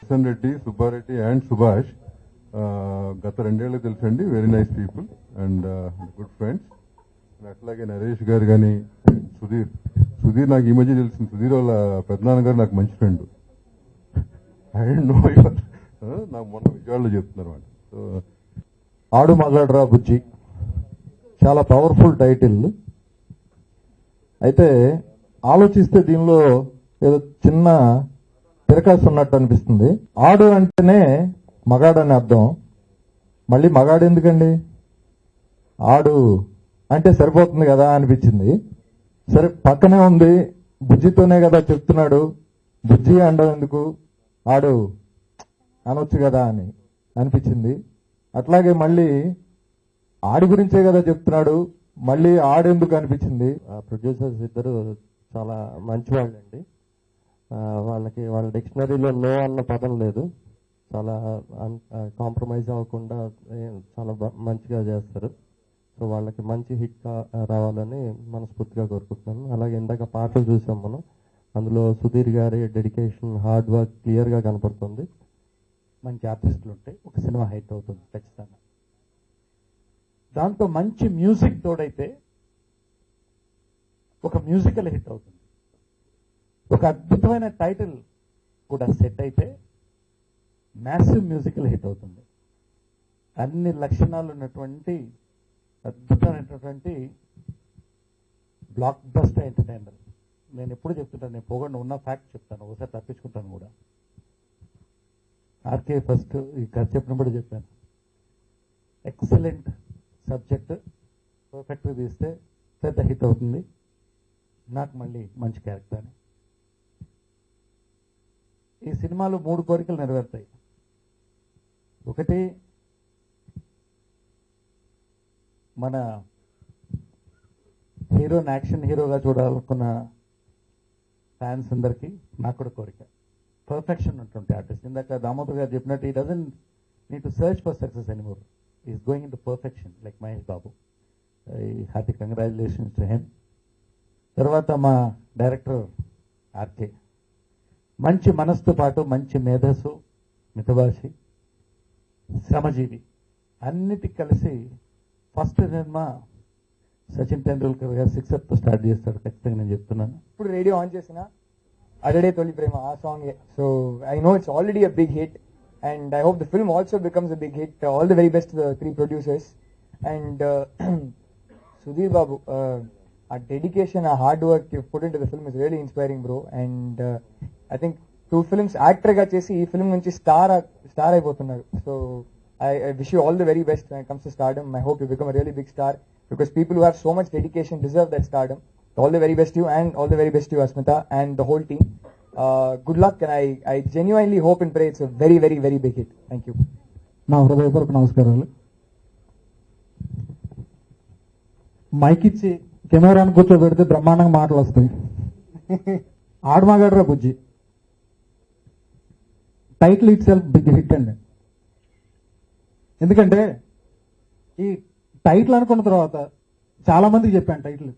Kishan Reddy, Subbareddy and Subhash గత 2 ఏళ్ళు తెలుసండి. Very nice people and good friends. అట్లాగే నరేష్ గారు కానీ, సుధీర్ నాకు ఈ మధ్య తెలిసింది. సుధీర్ వాళ్ళ పెద్దనాన్న గారు నాకు మంచి friend. I don't know your, నాకు మొన్న విజయవాడలో చెప్తున్నారు అన్నమాట. సో ఆడు మగాడ్రా బుజ్జి చాలా పవర్ఫుల్ టైటిల్. అయితే ఆలోచిస్తే దీనిలో ఏదో చిన్న తిరకాసు ఉన్నట్టు అనిపిస్తుంది. ఆడు అంటేనే మగాడు అని అర్థం. మళ్ళీ మగాడు ఎందుకండి? ఆడు అంటే సరిపోతుంది కదా అనిపించింది. సరే, పక్కనే ఉంది, బుజ్జితోనే కదా చెప్తున్నాడు, బుజ్జి అండం ఎందుకు, ఆడు అనొచ్చు కదా అని అనిపించింది. అట్లాగే మళ్ళీ ఆడి గురించే కదా చెప్తున్నాడు, మళ్ళీ ఆడెందుకు అనిపించింది. ప్రొడ్యూసర్స్ ఇద్దరు చాలా మంచి వాళ్ళండి. వాళ్ళ డిక్షనరీలో నో అన్న పదం లేదు. చాలా కాంప్రమైజ్ అవ్వకుండా చాలా మంచిగా చేస్తారు. సో వాళ్ళకి మంచి హిట్ రావాలని మనస్ఫూర్తిగా కోరుకుంటున్నాను. అలాగే ఇందాక పాటలు చూసాం మనం, అందులో సుధీర్ గారి డెడికేషన్, హార్డ్ వర్క్ క్లియర్గా కనపడుతుంది. మంచి ఆర్టిస్టులు ఉంటే ఒక సినిమా హిట్ అవుతుంది ఖచ్చితంగా. దాంతో మంచి మ్యూజిక్ తోడైతే ఒక మ్యూజికల్ హిట్ అవుతుంది. ఒక అద్భుతమైన టైటిల్ కూడా సెట్ అయితే మ్యాసివ్ మ్యూజికల్ హిట్ అవుతుంది. అన్ని లక్షణాలు ఉన్నటువంటి అద్భుతమైనటువంటి బ్లాక్ బస్టర్ ఎంటర్టైనర్. నేను ఎప్పుడు చెప్తుంటాను, నేను పోగొండ ఉన్న ఫ్యాక్ట్ చెప్తాను, ఒకసారి తప్పించుకుంటాను కూడా. ఆర్కే ఫస్ట్ ఈ కథ చెప్పినప్పుడు చెప్పాను, ఎక్సలెంట్ సబ్జెక్ట్, పర్ఫెక్ట్గా తీస్తే పెద్ద హిట్ అవుతుంది. నాకు మళ్ళీ మంచి క్యారెక్టర్ అని. ఈ సినిమాలో 3 కోరికలు నెరవేరుతాయి. ఒకటి, మన హీరోని యాక్షన్ హీరోగా చూడాలనుకున్న ఫ్యాన్స్ అందరికీ నాకు కూడా కోరిక, పర్ఫెక్షన్ ఉంటుంది ఆర్టిస్ట్. ఇందాక దామోదర్ గారు చెప్పినట్టు, ఈ doesn't need to search for success anymore, is going in to perfection like Mahesh Babu. Hearty congratulations to him. తర్వాత మా డైరెక్టర్ ఆర్కే, మంచి మనసుతో పాటు మంచి మేధస్సు, మితభాషి, శ్రమజీవి, అన్నిటి కలిసి ఫస్ట్ సినిమా సచిన్ టెండూల్కర్ గారు 6తో స్టార్ట్ చేస్తాడు ఖచ్చితంగా, నేను చెప్తున్నాను. ఇప్పుడు రేడియో ఆన్ చేసిన అడడే తొలి ప్రేమ ఆ song. So I know it's already a big hit and I hope the film also becomes a big hit. All the very best to the 3 producers and Sudheer Babu. ఆ డెడికేషన్, ఆ hard work you put into the film is really inspiring bro. And I think 2 films యాక్టర్గా చేసి ఈ film నుంచి star అయిపోతున్నారు. So I wish you all the very best when it comes to stardom. I hope you become a really big star because people who have so much dedication deserve that stardom. All the very best to you and all the very best to you, Asmita, and the whole team. Good luck, and I genuinely hope and pray it's a very, very, very big hit. Thank you. నా హృదయపూర్వక నమస్కారాలు. Mic ఇచ్చి కెమెరాను కూర్చోబెడితే బ్రహ్మాండంగా మాటలు వస్తాయి. Aadu Magaadra Bujji title itself big hit అండి. ఎందుకంటే ఈ టైటిల్ అనుకున్న తర్వాత చాలా మందికి చెప్పాను టైటిల్,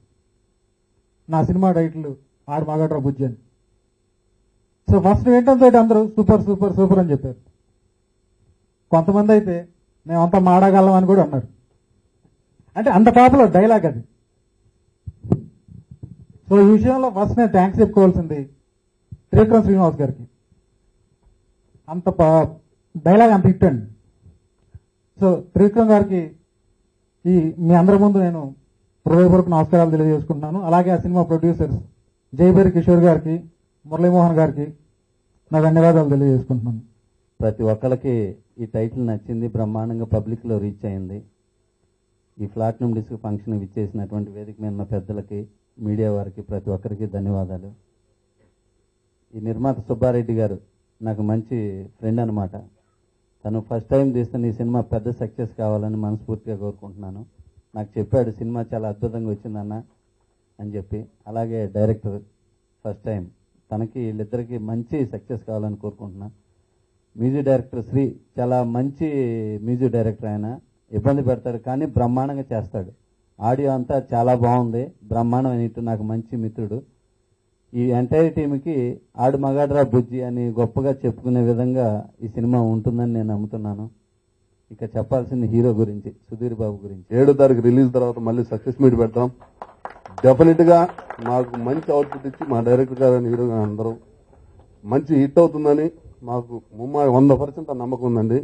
నా సినిమా టైటిల్ ఆడమగాడ్రా బుజ్జి అని. సో ఫస్ట్ ఏంటంటే అందరూ సూపర్ సూపర్ సూపర్ అని చెప్పారు. కొంతమంది అయితే మేమంతా మాడగలం అని కూడా అన్నారు. అంటే అంత పాపులర్ డైలాగ్ అది. సో ఈ విషయంలో ఫస్ట్ నేను థ్యాంక్స్ చెప్పుకోవాల్సింది త్రివిక్రమ్ శ్రీనివాస్ గారికి. అంత డైలాగ్ అంత హిట్ అండి. సో త్రివిక్రమ్ గారికి మీ అందరి ముందు నేను హృదయపూర్వక నమస్కారాలు తెలియజేసుకుంటున్నాను. అలాగే ఆ సినిమా ప్రొడ్యూసర్స్ జైబేరి కిషోర్ గారికి, మురళీమోహన్ గారికి నా ధన్యవాదాలు తెలియజేసుకుంటున్నాను. ప్రతి ఒక్కరికి ఈ టైటిల్ నచ్చింది, బ్రహ్మాండంగా పబ్లిక్లో రీచ్ అయింది. ఈ ప్లాటినం డిస్క్ ఫంక్షన్ ఇచ్చేసినటువంటి వేదిక మీద ఉన్న పెద్దలకి, మీడియా వారికి, ప్రతి ఒక్కరికి ధన్యవాదాలు. ఈ నిర్మాత సుబ్బారెడ్డి గారు నాకు మంచి ఫ్రెండ్ అనమాట. తను ఫస్ట్ టైం తీస్తున్న ఈ సినిమా పెద్ద సక్సెస్ కావాలని మనస్ఫూర్తిగా కోరుకుంటున్నాను. నాకు చెప్పాడు సినిమా చాలా అద్భుతంగా వచ్చిందన్న అని చెప్పి. అలాగే డైరెక్టర్ ఫస్ట్ టైం, తనకి వీళ్ళిద్దరికి మంచి సక్సెస్ కావాలని కోరుకుంటున్నాను. మ్యూజిక్ డైరెక్టర్ శ్రీ చాలా మంచి మ్యూజిక్ డైరెక్టర్. ఆయన ఇబ్బంది పెడతాడు కానీ బ్రహ్మాండంగా చేస్తాడు. ఆడియో అంతా చాలా బాగుంది, బ్రహ్మాండమైన హిట్. నాకు మంచి మిత్రుడు. ఈ ఎంటైర్ టీంకి ఆడు మగాడ్రా బుజ్జి అని గొప్పగా చెప్పుకునే విధంగా ఈ సినిమా ఉంటుందని నేను నమ్ముతున్నాను. ఇక చెప్పాల్సింది హీరో గురించి, సుధీర్ బాబు గురించి. 7వ తారీఖు రిలీజ్ తర్వాత మళ్ళీ సక్సెస్ మీట్ పెడతాం. డెఫినెట్ గా మాకు మంచి అవుట్పుట్ ఇచ్చి మా డైరెక్టర్ గారు హీరో గారు అందరూ మంచి హిట్ అవుతుందని మాకు 100% నమ్మకం ఉందండి.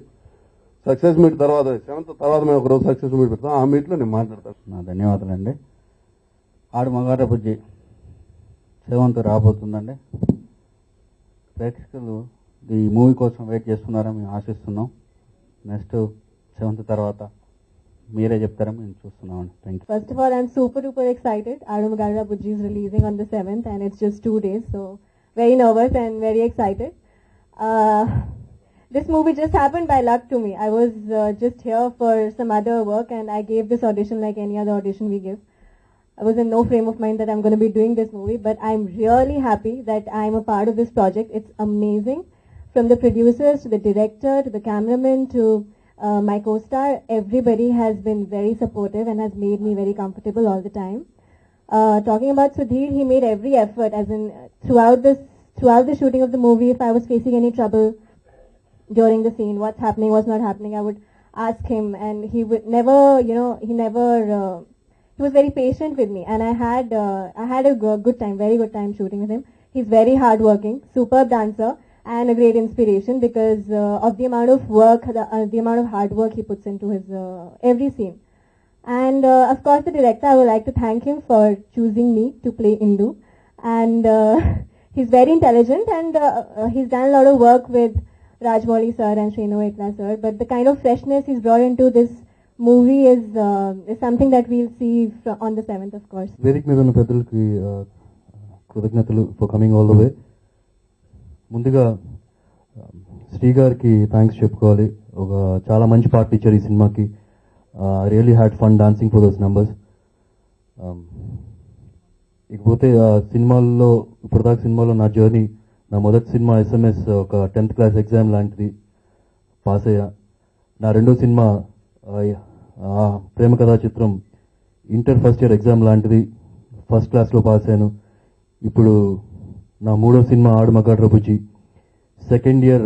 సక్సెస్ మీట్ తర్వాత 7th తర్వాత మేము ఒకరోజు సక్సెస్ మీట్ పెడతాం. ఆ మీట్ లో నేను మాట్లాడతాను. నా ధన్యవాదాలండి. ఆడు మగాడ్రా బుజ్జి 7th రాబోతుందండి. ప్రేక్షకులు ఈ మూవీ కోసం వెయిట్ చేస్తున్నారని మేము ఆశిస్తున్నాం. నెక్స్ట్ 7th తర్వాత మీరే చెప్తారని మేము చూస్తున్నామండి. Thank you. First of all, I'm super duper excited. Adu Magadra Bujji is releasing on the 7th and it's just 2 days, so very nervous and very excited. This movie just happened by luck to me. I was just here for some other work and I gave this audition like any other audition we give. I was in no frame of mind that I'm going to be doing this movie, but I'm really happy that I'm a part of this project. It's amazing. From the producers to the director to the cameraman to my co-star, everybody has been very supportive and has made me very comfortable all the time. Talking about Sudhir, he made every effort, as in throughout the shooting of the movie, if I was facing any trouble during the scene, what's happening, what's not happening, I would ask him, and he would never, he was very patient with me, and I had a good time, very good time shooting with him. He's very hardworking, superb dancer, and a great inspiration because of the amount of work, the amount of hard work he puts into his every scene. And of course, the director, I would like to thank him for choosing me to play Indu. And he's very intelligent, and he's done a lot of work with Rajmouli sir and Shrinu Etla sir. But the kind of freshness he's brought into this movie is something that we'll see on the 7th, of course. వేదిక మీద ఉన్న పెద్దలకి కృతజ్ఞతలు for coming all the way. ముందుగా శ్రీ గారికి thanks చెప్పుకోవాలి. ఒక చాలా మంచి పార్ట్ ఇచ్చారు ఈ సినిమాకి. Really had fun dancing for those numbers. ఇకపోతే సినిమాల్లో ఇప్పటిదాకా సినిమాలో నా జర్నీ, నా మొదటి సినిమా SMS ఒక 10th క్లాస్ ఎగ్జామ్ లాంటిది, పాస్ అయ్యా. నా రెండో సినిమా ప్రేమ కథా చిత్రం ఇంటర్ ఫస్ట్ ఇయర్ ఎగ్జామ్ లాంటిది, ఫస్ట్ క్లాస్లో పాస్ అయ్యాను. ఇప్పుడు నా మూడో cinema Aadu Magaadra Bujji, second year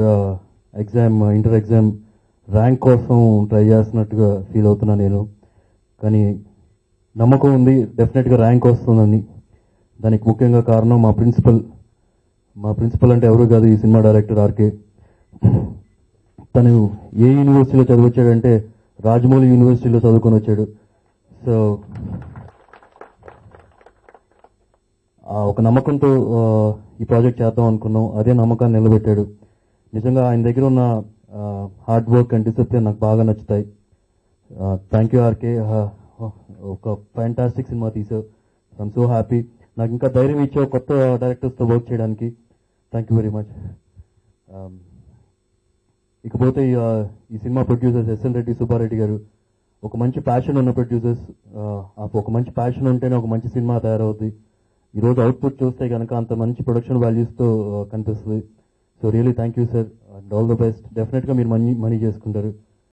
exam, inter exam rank కోసం ట్రై చేస్తున్నట్టుగా ఫీల్ అవుతున్నా నేను. కానీ నమ్మకం ఉంది డెఫినెట్గా ర్యాంక్ వస్తుందని. దానికి ముఖ్యంగా కారణం మా ప్రిన్సిపల్ అంటే ఎవరు కాదు, ఈ సినిమా డైరెక్టర్ ఆర్కే. తను ఏ యూనివర్సిటీలో చదివొచ్చాడంటే రాజమౌళి యూనివర్సిటీలో చదువుకొని వచ్చాడు. సో ఒక నమ్మకంతో ఈ ప్రాజెక్ట్ చేద్దాం అనుకున్నాం. అదే నమ్మకాన్ని నిలబెట్టాడు. నిజంగా ఆయన దగ్గర ఉన్న హార్డ్ వర్క్ అండ్ డిసిప్లిన్ నాకు బాగా నచ్చుతాయి. Thank you RK. ఒక ఫ్యాంటాస్టిక్ సినిమా తీసావు. I'm so happy. నాకు ఇంకా ధైర్యం ఇచ్చావు కొత్త డైరెక్టర్స్తో వర్క్ చేయడానికి. Thank you very much. ఇకపోతే ఈ cinema producers SN Reddy, Subbareddy గారు ఒక మంచి ప్యాషన్ ఉన్న ప్రొడ్యూసర్స్. ఒక మంచి ప్యాషన్ ఉంటేనే ఒక మంచి సినిమా తయారవుద్ది. ఈరోజు అవుట్పుట్ చూస్తే కనుక అంత మంచి ప్రొడక్షన్ వాల్యూస్తో కనిపిస్తుంది. So really thank you sir and all the best. డెఫినెట్గా మీరు మనీ చేసుకుంటారు.